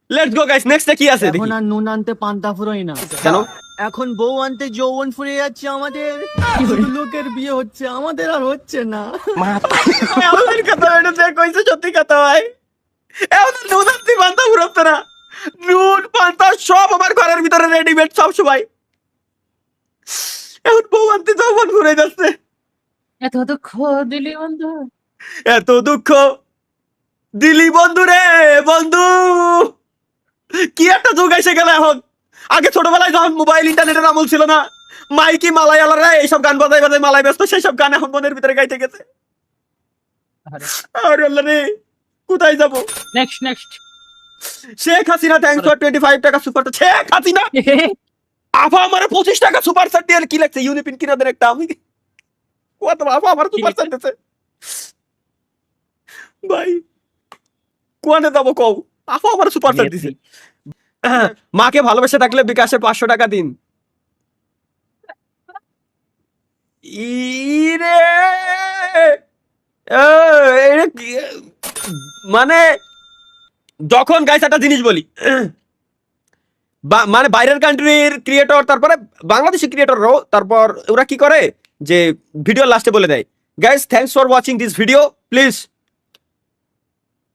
Let's go guys, next কি আছে দেখি। এখন আর নুন আনতে পান্তা ফুরোই না, কেন? এখন বউ আনতে যৌবন ফুরিয়ে যাচ্ছে আমাদের। শুধু লোকের বিয়ে হচ্ছে, আমাদের আর হচ্ছে না। আমাদের কথা এটা যে কইছে সত্যি কথা ভাই। এখন নুন আনতে পান্তা ফুরাতো না, নুন পান্তা সব আমার ঘরের ভিতরে রেডিমেড সব সবাই। এখন বউ আনতে যৌবন ফুরে যাচ্ছে। এত দুঃখ দিলি বন্ধু, এত দুঃখ দিলি বন্ধু রে বন্ধু। কি একটা যুগ এসে গেল এখন। আগে ছোটবেলায় যখন মোবাইল ইন্টারনেটের আমল ছিল না, মাইকি মালায়ালারা এইসব গান বাজাই বাজাই মালাই ব্যস্ত, সেই সব গান এখন মনের ভিতরে গাইতে গেছে। আরে আল্লাহ রে, কোথায় যাবো? Next Sheikh Hasina thanks for 25 টাকা সুপার। শেখ হাসিনা আফা আমারে 25 টাকা সুপার চাট দিয়ে কি লাগছে? ইউনিপিন কিনা দেন একটা। আমি কত আফা আমার সুপার চাট দিতে ভাই, কোয়ানে যাবো কও? আফা আমার সুপার চাট দিছে। মাকে ভালোবেসে থাকলে বিকাশে 500 টাকা দিন। ইরে মানে যখন গাইস একটা জিনিস বলি, মানে বাইরের কান্ট্রির ক্রিয়েটর, তারপরে বাংলাদেশি ক্রিয়েটররাও, তারপর ওরা কি করে যে ভিডিও লাস্টে বলে দেয় guys thanks for watching this video, please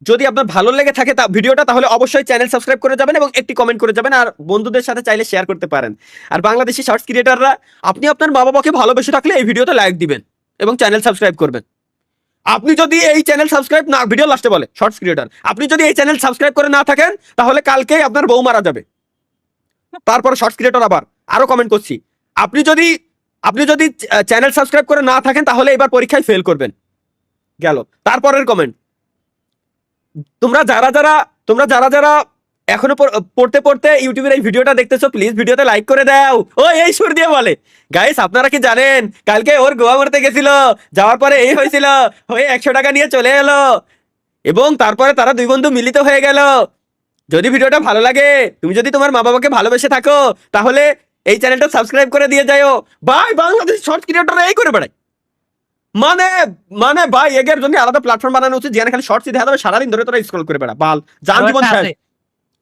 যদি আপনার ভালো লেগে থাকে ভিডিওটা, তাহলে অবশ্যই চ্যানেল সাবস্ক্রাইব করে যাবেন এবং একটি কমেন্ট করে যাবেন, আর বন্ধুদের সাথে চাইলে শেয়ার করতে পারেন। আর বাংলাদেশি শর্টস ক্রিয়েটররা, আপনি আপনার মা বাবাকে ভালোবেসে থাকলে এই ভিডিওতে লাইক দিবেন এবং চ্যানেল সাবস্ক্রাইব করবেন। আপনি যদি এই চ্যানেল সাবস্ক্রাইব না, ভিডিও লাস্টে বলে শর্টস ক্রিয়েটর, আপনি যদি এই চ্যানেল সাবস্ক্রাইব করে না থাকেন তাহলে কালকেই আপনার বউ মারা যাবে। তারপর শর্টস ক্রিয়েটর আবার আরো কমেন্ট করছি, আপনি যদি চ্যানেল সাবস্ক্রাইব করে না থাকেন তাহলে এবার পরীক্ষায় ফেল করবেন। গেল তারপরের কমেন্ট। তোমরা যারা এখনো পড়তে পড়তে ইউটিউবের এই ভিডিওটা দেখতেছো, প্লিজ ভিডিওতে লাইক করে দাও। ও এই সুর দিয়ে বলে গাইস, আপনারা কি জানেন কালকে ওর গোয়া মারতে গেছিল, যাওয়ার পরে এই হয়েছিল, হয়ে 100 টাকা নিয়ে চলে এলো এবং তারপরে তারা দুই বন্ধু মিলিত হয়ে গেল। যদি ভিডিওটা ভালো লাগে, তুমি যদি তোমার মা বাবাকে ভালোবেসে থাকো, তাহলে এই চ্যানেলটা সাবস্ক্রাইব করে দিয়ে যাও ভাই। বাংলাদেশ শর্ট ক্রিয়েটররা এই করে বেড়ায়, মানে ভাই এগের জন্য আলাদা প্ল্যাটফর্ম বানানো উচিত, যেখানে খালি শর্টস দেখা যাবে, সারাদিন ধরে তোরা স্ক্রল করে বেড়া বাল, জান জীবন শেষ।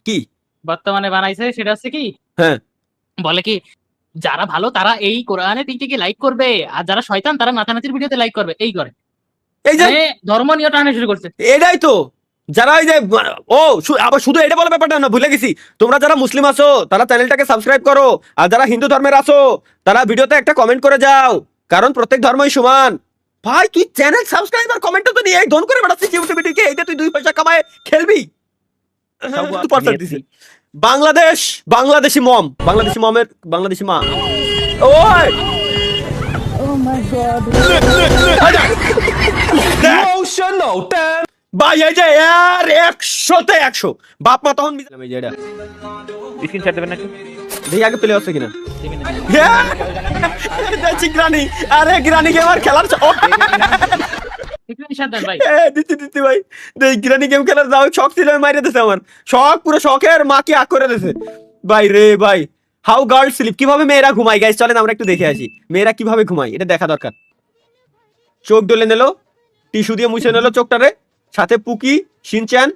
কি বর্তমানে বানাইছে সেটা হচ্ছে কি, হ্যাঁ বলে কি যারা ভালো তারা এই কোরআনে টিকে লাইক করবে, আর যারা শয়তান তারা নাচানাচির ভিডিওতে লাইক করবে, এই করে এই যে ধর্ম নিয়ে টানা শুরু করছে। এটাই তো যারা এই যে আবার শুধু এটা বলে ব্যাপারটা না, ভুলে গেছি, তোমরা যারা মুসলিম আছো তারা চ্যানেলটাকে সাবস্ক্রাইব করো, আর যারা হিন্দু ধর্মের আছো তারা ভিডিওতে একটা কমেন্ট করে যাও, কারণ প্রত্যেক ধর্মই সমান। ভাই তুই চ্যানেল সাবস্ক্রাইব আর কমেন্ট তো নিয়ে দন করে বেড়াচ্ছিস ইউটিউবে, এইটা তুই 2 পয়সা কামায় খেলবি। বাংলাদেশি মা। ওই ভাই এই যে আর 100তে 100 বাপ মা তখন এই যে এটা স্ক্রিনশট দেবেন না একটু? দেখি আগে প্লে হচ্ছে কিনা। দেখছি গ্রানি, আরে গ্রানি গেম আর খেলার দিচ্ছি ভাই, গ্রানি গেম খেলার যাও শখ ছিল, মাইরে দিছে আমার শখ, পুরো শখের মাকে আগ করে দিছে ভাই রে ভাই। হাউ গার্ল স্লিপ, কিভাবে মেয়েরা ঘুমায় গাইস, চলেন আমরা একটু দেখে আসি মেয়েরা কিভাবে ঘুমায়, এটা দেখা দরকার। চোখ ডলে নিল, টিস্যু দিয়ে মুছে নিল চোখটারে, সাথে পুকি শিনচ্যান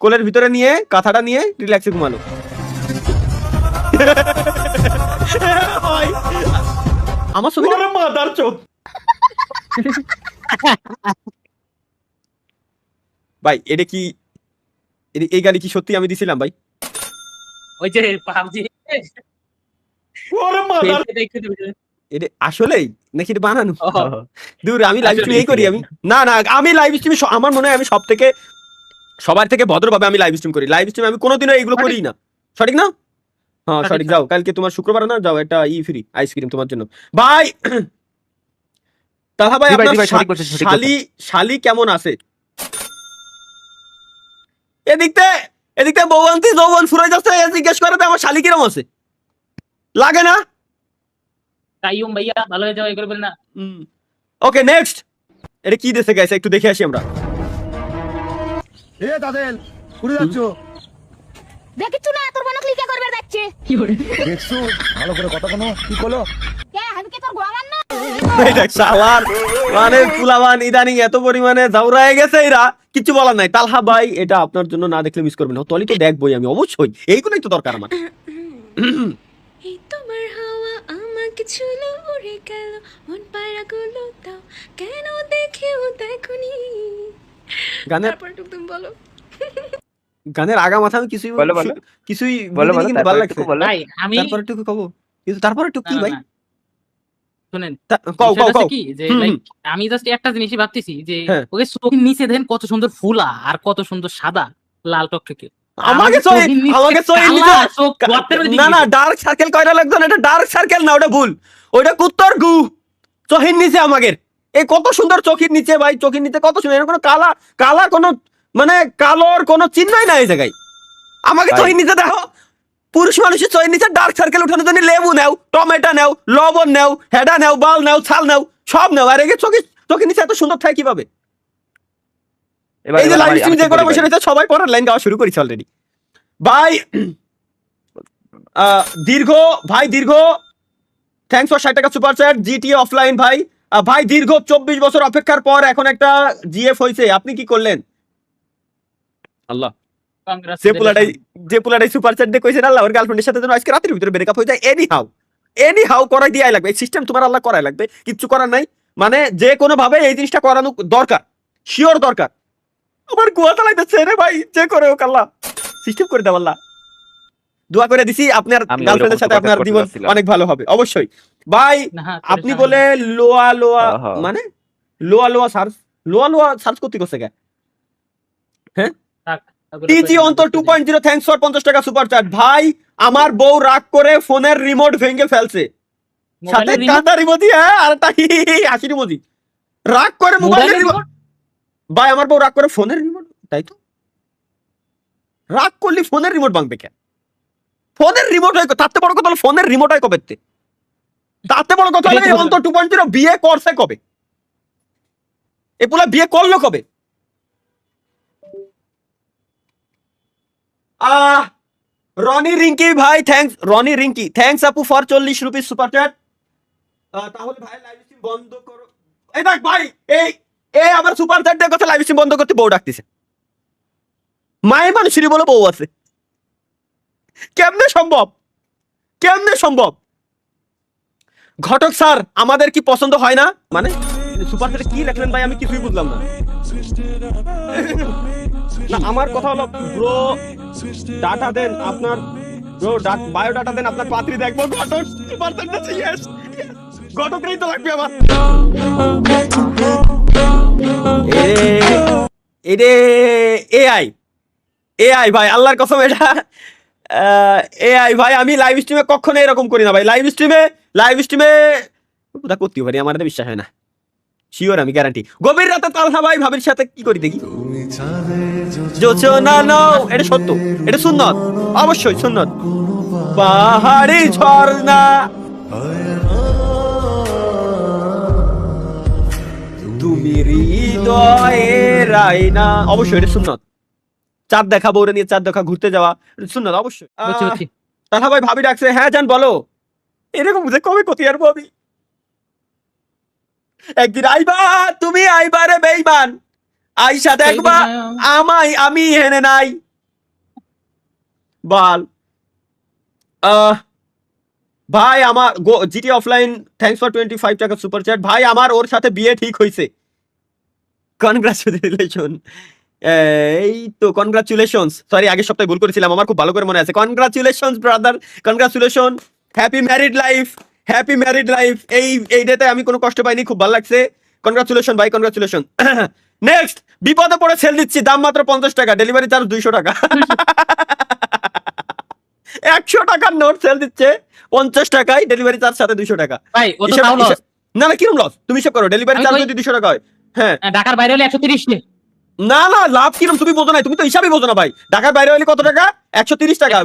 কোলের ভিতরে নিয়ে কাঁথাটা নিয়ে রিল্যাক্সে ঘুমালো। আমার ছবি মাদার চোখ ভাই, এটা কি এই গাড়ি কি সত্যি আমি দিছিলাম ভাই? ওই যে পাবজি এটা আসলেই নাকি এটা বানানো? দূর, আমি লাইভ স্ট্রিম এই করি, আমি লাইভ স্ট্রিমে আমার মনে হয় আমি সবার থেকে ভদ্রভাবে আমি লাইভ স্ট্রিম করি। লাইভ স্ট্রিমে আমি কোনোদিনও এগুলো করি না, সঠিক না? হ্যাঁ সঠিক। যাও কালকে তোমার শুক্রবার না, যাও একটা ফ্রি আইসক্রিম তোমার জন্য ভাই। তাহা ভাই আপনার শালি কেমন আছে? এদিকতে বউ আনতে যৌবন ফুরাই যাচ্ছে, জিজ্ঞেস করে আমার শালি কিরম আছে, লাগে না? কাইয়ুম ভাইয়া ভালো হয়ে যাও, এগুলো বল না। ওকে নেক্সট, এটা কি দেশে গেছে একটু দেখে আসি আমরা। এ দাদেল ঘুরে যাচ্ছ, দেখিছু না তোর বোন ক্লিক করবে যাচ্ছে, কি করে দেখছো ভালো করে কথা কোনো কি কলো কে আমি কে তোর গোয়ামান না? এই দেখ শালার মানে পুলাবান ইদানিং এত পরিমাণে জাউরা হয়ে গেছে এরা, কিছু বলার নাই। তালহা ভাই এটা আপনার জন্য না দেখলে মিস করবেন না। তলি তো দেখবই আমি অবশ্যই, এইগুলোই তো দরকার আমার। এই তোমার হাওয়া আমাকে ছুলো উড়ে গেল মন পায়রাগুলো দাও কেন দেখেও দেখনি গানের তারপর তুমি বলো গানের আগা মাথা আমি কিছুই বলো, বলো। কিছুই বলো, বুঝিনি, বলো, কিন্তু তারপর ভালো একটু লাগছে। বলো। ভাই আমি তারপর একটু কব, কিন্তু তারপর একটু কি না, ভাই না, শুনেন কও বিষয়টা কও হচ্ছে কও। কি যে হুম, লাইক হুম। আমি জাস্ট একটা জিনিসই ভাবতেছি যে হ্যাঁ। ওকে চোখের নিচে দেখেন কত সুন্দর ফুলা আর কত সুন্দর সাদা লাল টকটকে। আমাকে আমাকে চোখ গর্তের মধ্যে না ঢুকে না গেছে। ডার্ক সার্কেল কয়টা লাগতো না, এটা ডার্ক সার্কেল না, ওটা ভুল, ওইটা কুত্তর গু। চোখের নিচে আমাদের এই কত সুন্দর চোখের নিচে ভাই, চোখের নিচে কত সুন্দর, এর কোনো কালা কালা কোনো মানে কালোর কোনো চিহ্নই নাই এই জায়গায়। আমাকে ভাই। চোখের নিচে দেখো, পুরুষ মানুষের চোখের নিচে ডার্ক সার্কেল উঠানোর জন্য লেবু নেও, টমেটো নেও, লবণ নেও, হেডা নেও, বাল নেও, ছাল নেও, সব নেও, আর এগে চোখের নিচে এত সুন্দর থাকে কিভাবে? এবার এই যে এবার লাইভ আমি স্ট্রিম আমি যে কি করে বলি বসে ভাই? রয়েছে, সবাই পড়ার লাইন গাওয়া শুরু করেছে অলরেডি। ভাই দীর্ঘ থ্যাঙ্কস ফর 60 টাকা সুপার চ্যাট। জিটি অফলাইন ভাই, ভাই দীর্ঘ 24 বছর অপেক্ষার পর এখন একটা জিএফ হয়েছে, আপনি কি করলেন? আল্লাহ, Congratulations. যে পুলাটাই সুপার চ্যাট দিয়ে কইছেন আল্লাহ ওর গার্লফ্রেন্ডের সাথে যেন আজকে রাতের ভিতরে ব্রেকআপ হয়ে যায়, এনি হাউ করাই দিয়াই লাগবে, এই সিস্টেম তোমার আল্লাহ করাই লাগবে, কিচ্ছু করার নাই। মানে যে কোনো ভাবে এই জিনিসটা করানো দরকার, শিওর দরকার। আমার গুয়া চালাইতেছে রে ভাই, যে করে হোক আল্লাহ সিস্টেম করে দাও আল্লাহ। দোয়া করে দিছি আপনার আমি গার্লফ্রেন্ডের ওইরকম সাথে সুপার চ্যাট আপনার করতে জীবন যাচ্ছিলাম। অনেক ভালো হবে অবশ্যই। ভাই না, আপনি বলে লোয়া আহা। মানে লোয়া সার্চ করতে করছে কে? টিজি অন্তর 2.0 থ্যাঙ্কস ফর 50 টাকা সুপার চ্যাট। ভাই আমার বউ রাগ করে ফোনের রিমোট ভেঙে ফেলছে, সাথে কাঁটা রিমোট, হ্যাঁ আর একটা হাসি রিমোট, রাগ করে মোবাইলের রিমোট। ভাই আমার বউ রাগ করে ফোনের রিমোট, তাই তো রাগ করলি ফোনের রিমোট ভাঙবে কেন? ফোনের রিমোট হয়, তাতে বড় কথা হলো ফোনের রিমোট হয় কবে? তাতে বড় কথা হলো এই অন্তর 2.0 বিয়ে করছে কবে? এ পুলা বিয়ে করলো কবে? রনি রিঙ্কি ভাই থ্যাঙ্কস আপু ফর 40 রুপিস সুপার চ্যাট। তাহলে ভাই লাইভ স্ট্রিম বন্ধ করো। এই দেখ ভাই, এই আমার সুপার চ্যাট দিয়ে কথা লাইভ স্ট্রিম বন্ধ করতে বউ ডাকতেছে। মায়ের মানুষেরই বলে বউ আছে, কেমনে সম্ভব? ঘটক স্যার আমাদের কি পছন্দ হয় না? মানে সুপার চ্যাটে কি লেখলেন ভাই, আমি কিছুই বুঝলাম না। না আমার কথা হলো ব্রো ডাটা দেন আপনার, বায়োডাটা দেন, আপনার পাত্রী দেখবো। ঘটক সুপার চ্যাট আছে, ইয়েস ঘটকই তো লাগবে আমার। এরে এআই ভাই, আল্লাহর কসম এটা এআই ভাই। আমি লাইভ স্ট্রিমে কখনো এরকম করি না ভাই, লাইভ স্ট্রিমে করতে পারি, আমার বিশ্বাস হয় না, শিওর আমি গ্যারান্টি। গভীর রাতে তালহা ভাই ভাবির সাথে কি করি দেখি, জোছনা নাও, এটা সত্য, এটা সুন্নত, অবশ্যই সুন্নত। পাহাড়ি ঝর্ণা তুমি হৃদয়ের আয়না, অবশ্যই এটা সুন্নত। চাঁদ দেখা, বউরে নিয়ে চাঁদ দেখা, ঘুরতে যাওয়া, সুন্নত অবশ্যই। তালহা ভাই ভাবি ডাকছে, হ্যাঁ জান বলো। এরকম বুঝে কবে কতি আর ভাবি, একদিন আইবা তুমি, আইবা রে বেঈমান, আইসা দেখবা আমি হেনে নাই বাল। ভাই আমার জিটি অফলাইন থ্যাঙ্কস ফর 25 টাকা সুপার চ্যাট। ভাই আমার ওর সাথে বিয়ে ঠিক হয়েছে, কনগ্রাচুলেশন। এই তো কনগ্রাচুলেশনস, সরি আগের সপ্তাহে ভুল করেছিলাম, আমার খুব ভালো করে মনে আছে। Congratulations brother, congratulation, happy married life. এই ডেতে আমি কোনো কষ্ট পাইনি, খুব ভালো লাগছে। কনগ্রাচুলেশন ভাই, কনগ্রাচুলেশন। নেক্সট, বিপদে পড়ে সেল দিচ্ছি, দাম মাত্র 50 টাকা, ডেলিভারি চার্জ 200 টাকা। 100 টাকার নোট সেল দিচ্ছে 50 টাকায়, ডেলিভারি চার্জ সাথে 200 টাকা। ভাই ও তো তাও লস। না কিরকম লস? তুমি হিসাব করো, ডেলিভারি চার্জ যদি 200 টাকা হয়, হ্যাঁ ঢাকার বাইরে হলে 130 নে। না লাভ কিরকম তুমি বোঝো না, তুমি তো হিসাবই বোঝো না ভাই। ঢাকার বাইরে হলে কত টাকা? 130 টাকা।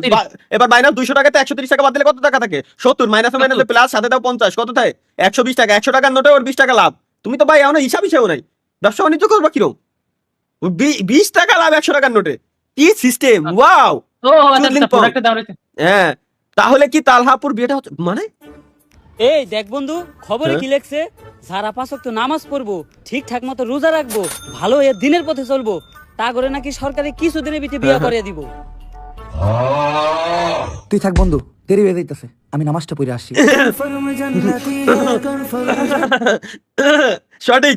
এবার মাইনাস 200 টাকাতে 130 টাকা বাদ দিলে কত টাকা থাকে? 70, মাইনাসে প্লাস, সাথে দাও 50, কত থাকে? 120 টাকা। 100 টাকার নোটে ওর 20 টাকা লাভ। তুমি তো ভাই এমন হিসাবও নাই, ব্যবসা বাণিজ্য করবা কিরকম? 20 টাকা লাভ 100 টাকার নোটে, কি সিস্টেম! ওয়াও। ও আচ্ছা, প্রোডাক্টের দাম রয়েছে। হ্যাঁ, তাহলে কি তালহাপুর বিয়েটা হচ্ছে মানে এই দেখ বন্ধু খবরে হ্যাঁ? কি লেখছে, যারা 5 ওয়াক্ত নামাজ পড়বো, ঠিকঠাক মতো রোজা রাখবো, ভালো এ দিনের পথে চলবো, তা করে নাকি সরকারে কিছুদিনের ভিতরে বিয়ে করে দিব। তুই থাক বন্ধু, দেরি হয়ে যাইতেছে, আমি নামাজটা পড়ে আসছি। সঠিক।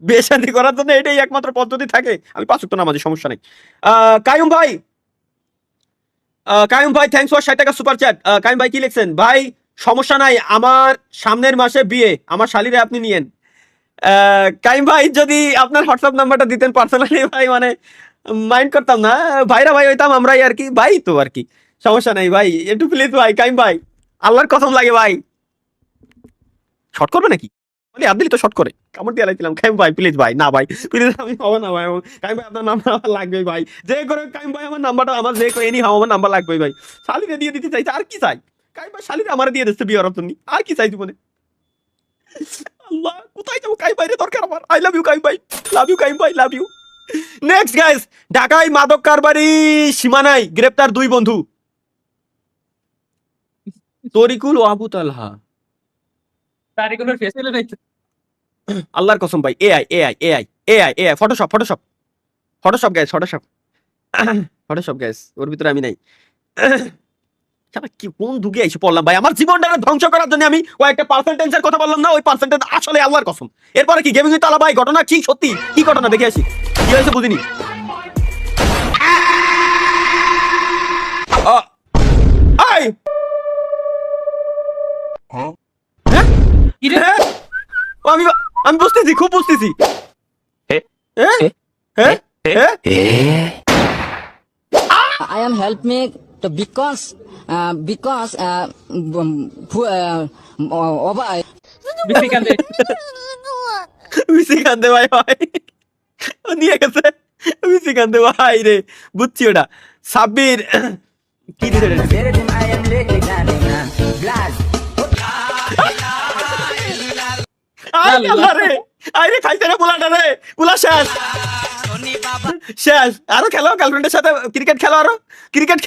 বিয়ে শাদী করার জন্য এটাই একমাত্র পদ্ধতি থাকে। আমি 5 ওয়াক্ত নামাজি, সমস্যা নেই। কায়ুম ভাই থ্যাঙ্কস ফর 60 টাকা সুপার চ্যাট। কায়ুম ভাই কি লিখছেন? ভাই সমস্যা নাই, আমার সামনের মাসে বিয়ে, আমার শালিরে আপনি নিয়েন। কাইম ভাই যদি আপনার হোয়াটসঅ্যাপ নাম্বারটা দিতেন পার্সোনালি ভাই, মানে মাইন্ড করতাম না, ভাইরা ভাই হইতাম আমরাই আর কি, ভাই তো আর কি, সমস্যা নাই ভাই, একটু প্লিজ ভাই কাইম ভাই, আল্লাহর কসম লাগে ভাই। শর্ট করবে নাকি? বলি আব্দুল তো শর্ট করে কামড় দিয়ে লাইছিলাম। কাইম ভাই প্লিজ ভাই, না ভাই প্লিজ, আমি হবে না ভাই। কাইম ভাই আপনার নাম্বার আমার লাগবে ভাই, যে করে কাইম ভাই আমার নাম্বারটা, আমার যে করে এনি হাও আমার নাম্বার লাগবে ভাই। শালিরে দিয়ে দিতে চাইছে, আর কি চাই? কাইম ভাই শালিরে আমার দিয়ে দিচ্ছে বিয়ে করার জন্য, আর কি চাই জীবনে? আল্লাহ, কোথায় যাবো কাইম ভাই রে, দরকার আমার। আই লাভ ইউ কাইম ভাই, লাভ ইউ কাইম ভাই, লাভ ইউ। নেক্সট গাইস, ঢাকায় মাদক কারবারি সীমানায় গ্রেপ্তার 2 বন্ধু, তরিকুল ও আবু তালহা। তারই কোনো ফেস পেলে নাই তো। আল্লাহর কসম ভাই, AI Photoshop guys, Photoshop guys, ওর ভিতরে আমি নাই। শালা কি কোন দুগে এসে পড়লাম ভাই, আমার জীবনটা ধ্বংস করার জন্য আমি কয়েকটা পার্সেন্টেজের কথা বললাম না, ওই পার্সেন্টেজ আসলে আল্লাহর কসম। এরপরে কি গেমিং তালা ভাই, ঘটনা কি সত্যি? কি ঘটনা দেখে আসি, কি হয়েছে বুঝিনি। আই হ্যাঁ? হ্যাঁ? ও, আমি বুঝতেছি, খুব বুঝতেছি। হ্যাঁ? হ্যাঁ? হ্যাঁ? I am help me to because বেশি কান্দে। মিশি কান্দে ভাই, ভাই ও নিয়ে গেছে, মিশি কান্দে ভাই রে, বুঝছি ওটা। সাব্বির কি দিছে রে? আই আল্লাহ রে, আই রে খাইতে রে পোলাটা রে, পোলা শেষ। আরো খেলো, গার্লফ্রেন্ডের সাথে ক্রিকেট খেলো, আরো ক্রিকেট